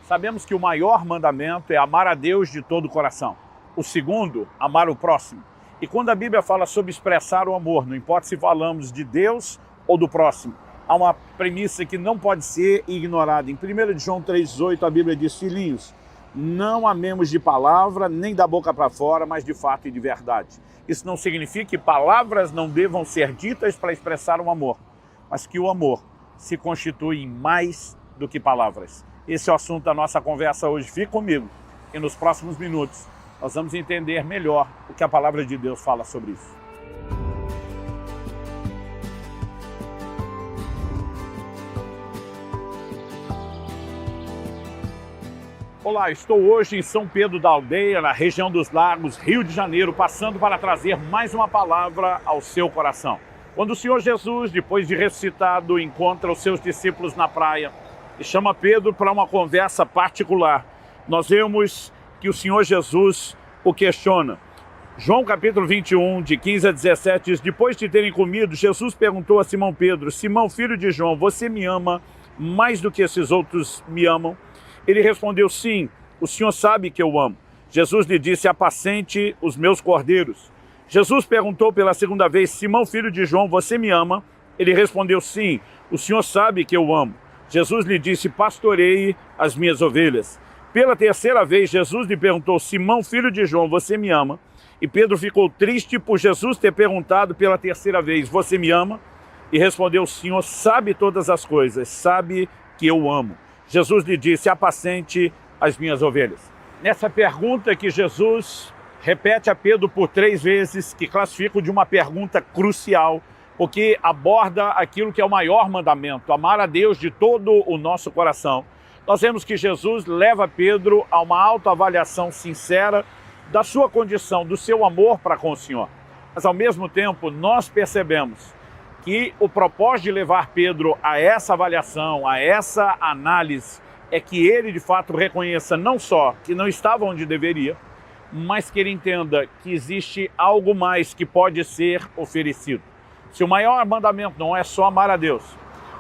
Sabemos que o maior mandamento é amar a Deus de todo o coração. O segundo, amar o próximo. E quando a Bíblia fala sobre expressar o amor, não importa se falamos de Deus ou do próximo, há uma premissa que não pode ser ignorada. Em 1 João 3,18 a Bíblia diz: filhinhos, não amemos de palavra, nem da boca para fora, mas de fato e de verdade. Isso não significa que palavras não devam ser ditas para expressar o amor, mas que o amor se constitui em mais do que palavras. Esse é o assunto da nossa conversa hoje. Fique comigo e nos próximos minutos nós vamos entender melhor o que a palavra de Deus fala sobre isso. Olá, estou hoje em São Pedro da Aldeia, na região dos Lagos, Rio de Janeiro, passando para trazer mais uma palavra ao seu coração. Quando o Senhor Jesus, depois de ressuscitado, encontra os seus discípulos na praia e chama Pedro para uma conversa particular, nós vemos que o Senhor Jesus o questiona. João capítulo 21, de 15 a 17, diz: depois de terem comido, Jesus perguntou a Simão Pedro: Simão, filho de João, você me ama mais do que esses outros me amam? Ele respondeu: sim, o Senhor sabe que eu amo. Jesus lhe disse: apacente os meus cordeiros. Jesus perguntou pela segunda vez: Simão, filho de João, você me ama? Ele respondeu: sim, o Senhor sabe que eu amo. Jesus lhe disse: pastoreie as minhas ovelhas. Pela terceira vez, Jesus lhe perguntou: Simão, filho de João, você me ama? E Pedro ficou triste por Jesus ter perguntado pela terceira vez: você me ama? E respondeu: o Senhor sabe todas as coisas, sabe que eu amo. Jesus lhe disse: apacente as minhas ovelhas. Nessa pergunta que Jesus repete a Pedro por 3 vezes, que classifico de uma pergunta crucial, porque aborda aquilo que é o maior mandamento, amar a Deus de todo o nosso coração. Nós vemos que Jesus leva Pedro a uma autoavaliação sincera da sua condição, do seu amor para com o Senhor. Mas ao mesmo tempo nós percebemos que o propósito de levar Pedro a essa avaliação, a essa análise, é que ele de fato reconheça não só que não estava onde deveria, mas que ele entenda que existe algo mais que pode ser oferecido. Se o maior mandamento não é só amar a Deus,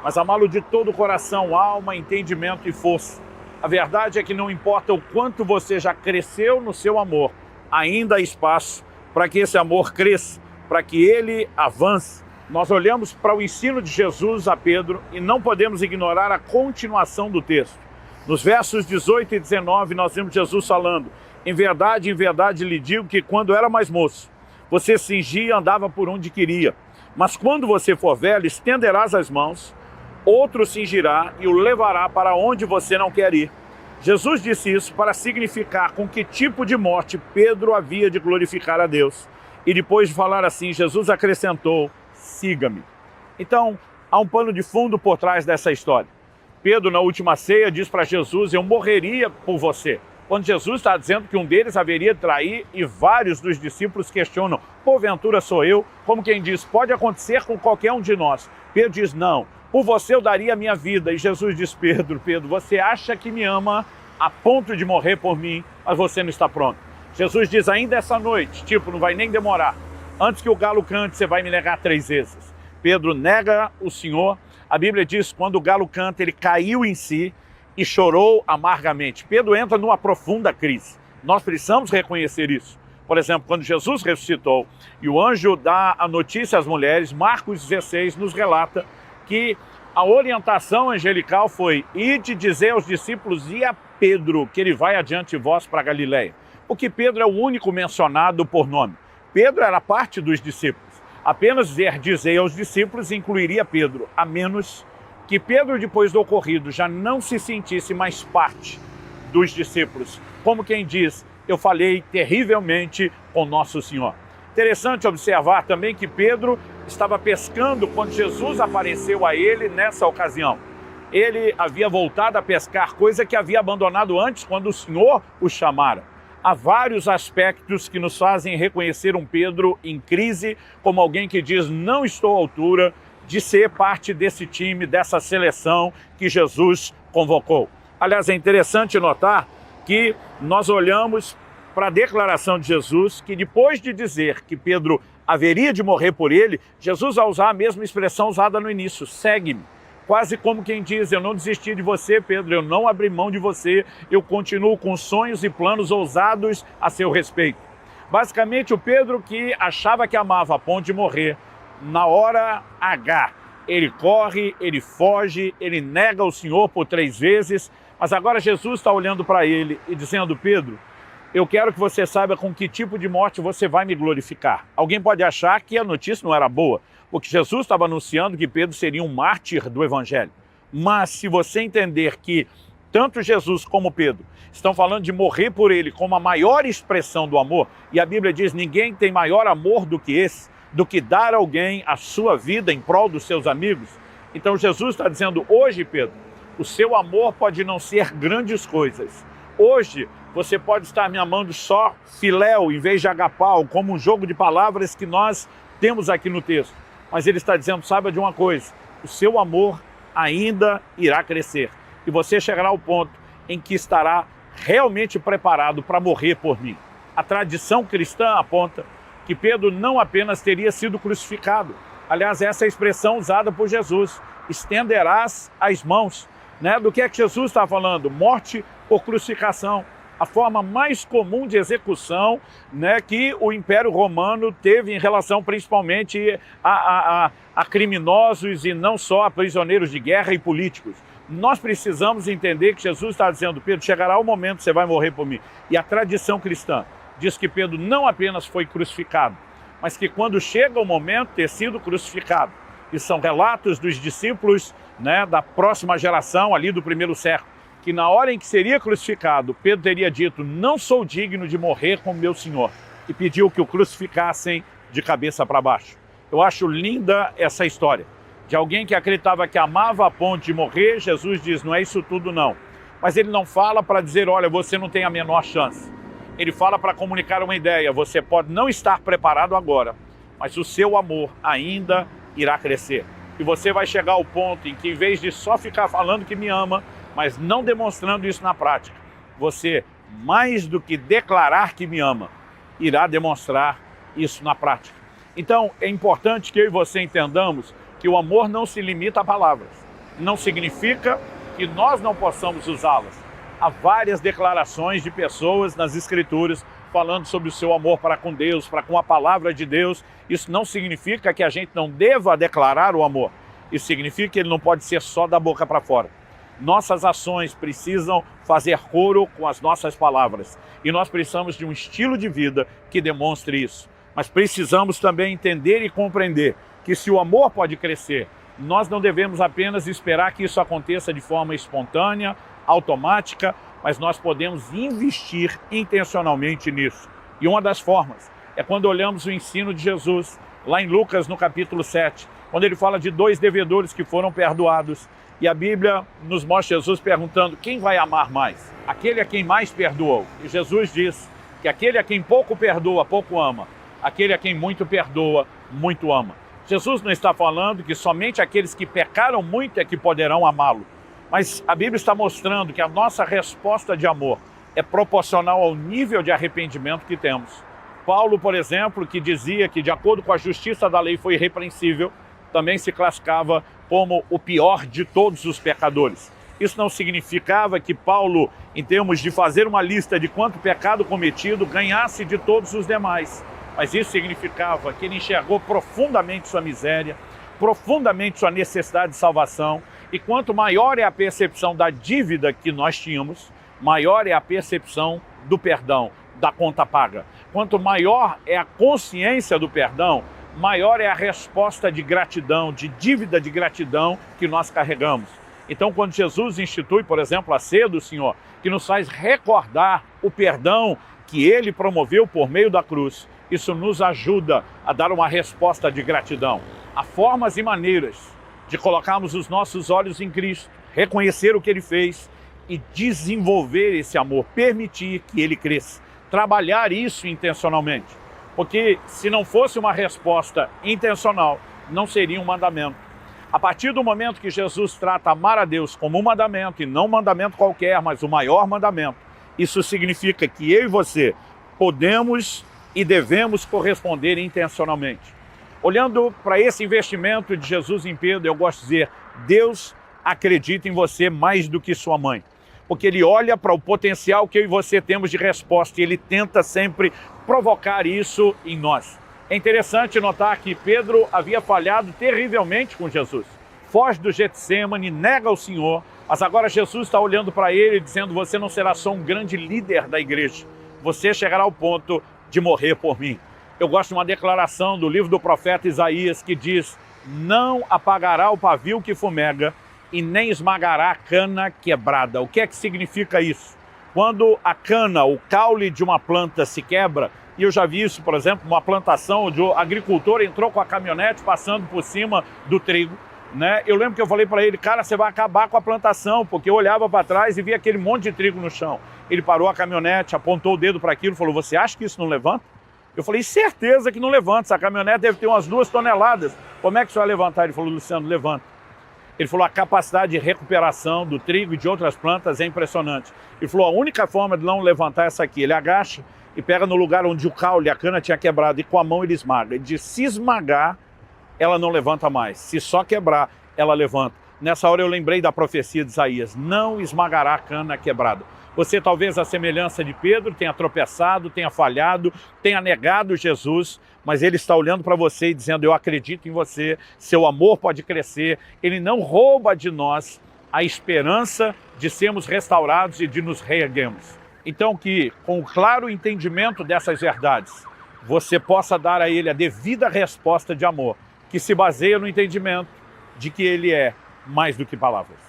mas amá-lo de todo o coração, alma, entendimento e força, a verdade é que não importa o quanto você já cresceu no seu amor, ainda há espaço para que esse amor cresça, para que ele avance. Nós olhamos para o ensino de Jesus a Pedro e não podemos ignorar a continuação do texto. Nos versos 18 e 19 nós vemos Jesus falando: em verdade lhe digo que quando era mais moço, você cingia e andava por onde queria. Mas quando você for velho, estenderás as mãos, outro cingirá e o levará para onde você não quer ir. Jesus disse isso para significar com que tipo de morte Pedro havia de glorificar a Deus. E depois de falar assim, Jesus acrescentou: siga-me. Então, há um pano de fundo por trás dessa história. Pedro, na última ceia, diz para Jesus: eu morreria por você. Quando Jesus está dizendo que um deles haveria de trair, e vários dos discípulos questionam: porventura sou eu? Como quem diz, pode acontecer com qualquer um de nós. Pedro diz: não, por você eu daria a minha vida. E Jesus diz: Pedro, você acha que me ama a ponto de morrer por mim, mas você não está pronto. Jesus diz: ainda essa noite, não vai nem demorar, antes que o galo cante, você vai me negar 3 vezes. Pedro nega o Senhor. A Bíblia diz que quando o galo canta, ele caiu em si e chorou amargamente. Pedro entra numa profunda crise. Nós precisamos reconhecer isso. Por exemplo, quando Jesus ressuscitou e o anjo dá a notícia às mulheres, Marcos 16 nos relata que a orientação angelical foi: ide dizer aos discípulos e a Pedro que ele vai adiante de vós para Galileia. Porque Pedro é o único mencionado por nome. Pedro era parte dos discípulos. Apenas dizer aos discípulos incluiria Pedro, a menos que Pedro, depois do ocorrido, já não se sentisse mais parte dos discípulos. Como quem diz: eu falei terrivelmente com Nosso Senhor. Interessante observar também que Pedro estava pescando quando Jesus apareceu a ele nessa ocasião. Ele havia voltado a pescar, coisa que havia abandonado antes quando o Senhor o chamara. Há vários aspectos que nos fazem reconhecer um Pedro em crise, como alguém que diz: não estou à altura de ser parte desse time, dessa seleção que Jesus convocou. Aliás, é interessante notar que nós olhamos para a declaração de Jesus, que depois de dizer que Pedro haveria de morrer por ele, Jesus vai usar a mesma expressão usada no início: segue-me. quase como quem diz, eu não desisti de você, Pedro, eu não abri mão de você, eu continuo com sonhos e planos ousados a seu respeito. Basicamente, o Pedro que achava que amava a ponto de morrer, na hora H, ele corre, ele foge, ele nega o Senhor por 3 vezes, mas agora Jesus está olhando para ele e dizendo, Pedro, eu quero que você saiba com que tipo de morte você vai me glorificar. Alguém pode achar que a notícia não era boa, porque Jesus estava anunciando que Pedro seria um mártir do Evangelho. Mas se você entender que tanto Jesus como Pedro estão falando de morrer por ele como a maior expressão do amor, e a Bíblia diz, ninguém tem maior amor do que esse, do que dar a alguém a sua vida em prol dos seus amigos. Então Jesus está dizendo, hoje, Pedro, o seu amor pode não ser grandes coisas. Hoje, você pode estar me amando só filéu, em vez de agapau, como um jogo de palavras que nós temos aqui no texto. Mas ele está dizendo, saiba de uma coisa, o seu amor ainda irá crescer. E você chegará ao ponto em que estará realmente preparado para morrer por mim. A tradição cristã aponta que Pedro não apenas teria sido crucificado. Aliás, essa é a expressão usada por Jesus. Estenderás as mãos. Do que é que Jesus está falando? Morte por crucificação. A forma mais comum de execução que o Império Romano teve em relação principalmente a criminosos e não só a prisioneiros de guerra e políticos. Nós precisamos entender que Jesus está dizendo, Pedro, chegará o momento que você vai morrer por mim. E a tradição cristã diz que Pedro não apenas foi crucificado, mas que quando chega o momento de ter sido crucificado, e são relatos dos discípulos da próxima geração, ali do primeiro século, que na hora em que seria crucificado, Pedro teria dito, não sou digno de morrer como meu Senhor, e pediu que o crucificassem de cabeça para baixo. Eu acho linda essa história, de alguém que acreditava que amava a ponto de morrer. Jesus diz, não é isso tudo não. Mas ele não fala para dizer, olha, você não tem a menor chance. Ele fala para comunicar uma ideia, você pode não estar preparado agora, mas o seu amor ainda irá crescer. E você vai chegar ao ponto em que, em vez de só ficar falando que me ama, mas não demonstrando isso na prática, você, mais do que declarar que me ama, irá demonstrar isso na prática. Então, é importante que eu e você entendamos que o amor não se limita a palavras. Não significa que nós não possamos usá-las. Há várias declarações de pessoas nas Escrituras falando sobre o seu amor para com Deus, para com a palavra de Deus. Isso não significa que a gente não deva declarar o amor. Isso significa que ele não pode ser só da boca para fora. Nossas ações precisam fazer coro com as nossas palavras. E nós precisamos de um estilo de vida que demonstre isso. Mas precisamos também entender e compreender que se o amor pode crescer, nós não devemos apenas esperar que isso aconteça de forma espontânea, automática, mas nós podemos investir intencionalmente nisso. E uma das formas é quando olhamos o ensino de Jesus, lá em Lucas, no capítulo 7, quando ele fala de 2 devedores que foram perdoados. E a Bíblia nos mostra Jesus perguntando, quem vai amar mais? Aquele a quem mais perdoou. E Jesus diz que aquele a quem pouco perdoa, pouco ama. Aquele a quem muito perdoa, muito ama. Jesus não está falando que somente aqueles que pecaram muito é que poderão amá-lo. Mas a Bíblia está mostrando que a nossa resposta de amor é proporcional ao nível de arrependimento que temos. Paulo, por exemplo, que dizia que de acordo com a justiça da lei foi irrepreensível, também se classificava como o pior de todos os pecadores. Isso não significava que Paulo, em termos de fazer uma lista de quanto pecado cometido, ganhasse de todos os demais. Mas isso significava que ele enxergou profundamente sua miséria, profundamente sua necessidade de salvação, e quanto maior é a percepção da dívida que nós tínhamos, maior é a percepção do perdão, da conta paga. Quanto maior é a consciência do perdão, maior é a resposta de gratidão, de dívida de gratidão que nós carregamos. Então, quando Jesus institui, por exemplo, a ceia do Senhor, que nos faz recordar o perdão que ele promoveu por meio da cruz, isso nos ajuda a dar uma resposta de gratidão. Há formas e maneiras de colocarmos os nossos olhos em Cristo, reconhecer o que ele fez e desenvolver esse amor, permitir que ele cresça, trabalhar isso intencionalmente. Porque se não fosse uma resposta intencional, não seria um mandamento. A partir do momento que Jesus trata amar a Deus como um mandamento, e não um mandamento qualquer, mas o maior mandamento, isso significa que eu e você podemos e devemos corresponder intencionalmente. Olhando para esse investimento de Jesus em Pedro, eu gosto de dizer, Deus acredita em você mais do que sua mãe, porque Ele olha para o potencial que eu e você temos de resposta e Ele tenta sempre provocar isso em nós. É interessante notar que Pedro havia falhado terrivelmente com Jesus. Foge do Getsêmani, nega o Senhor, mas agora Jesus está olhando para ele e dizendo: você não será só um grande líder da igreja, você chegará ao ponto de morrer por mim. Eu gosto de uma declaração do livro do profeta Isaías que diz: não apagará o pavio que fumega e nem esmagará a cana quebrada. O que é que significa isso? Quando a cana, o caule de uma planta se quebra, e eu já vi isso, por exemplo, uma plantação onde o agricultor entrou com a caminhonete passando por cima do trigo, né? Eu lembro que eu falei para ele: cara, você vai acabar com a plantação, porque eu olhava para trás e via aquele monte de trigo no chão. Ele parou a caminhonete, apontou o dedo para aquilo e falou: você acha que isso não levanta? Eu falei: certeza que não levanta, essa caminhonete deve ter umas 2 toneladas. Como é que você vai levantar? Ele falou: Luciano, levanta. Ele falou: a capacidade de recuperação do trigo e de outras plantas é impressionante. Ele falou: a única forma de não levantar é essa aqui. Ele agacha e pega no lugar onde o caule, a cana tinha quebrado, e com a mão ele esmaga. Ele diz: se esmagar, ela não levanta mais. Se só quebrar, ela levanta. Nessa hora eu lembrei da profecia de Isaías: não esmagará a cana quebrada. Você talvez, à semelhança de Pedro, tenha tropeçado, tenha falhado, tenha negado Jesus, mas Ele está olhando para você e dizendo: eu acredito em você, seu amor pode crescer. Ele não rouba de nós a esperança de sermos restaurados e de nos reerguermos. Então que, com o claro entendimento dessas verdades, você possa dar a Ele a devida resposta de amor, que se baseia no entendimento de que Ele é mais do que palavras.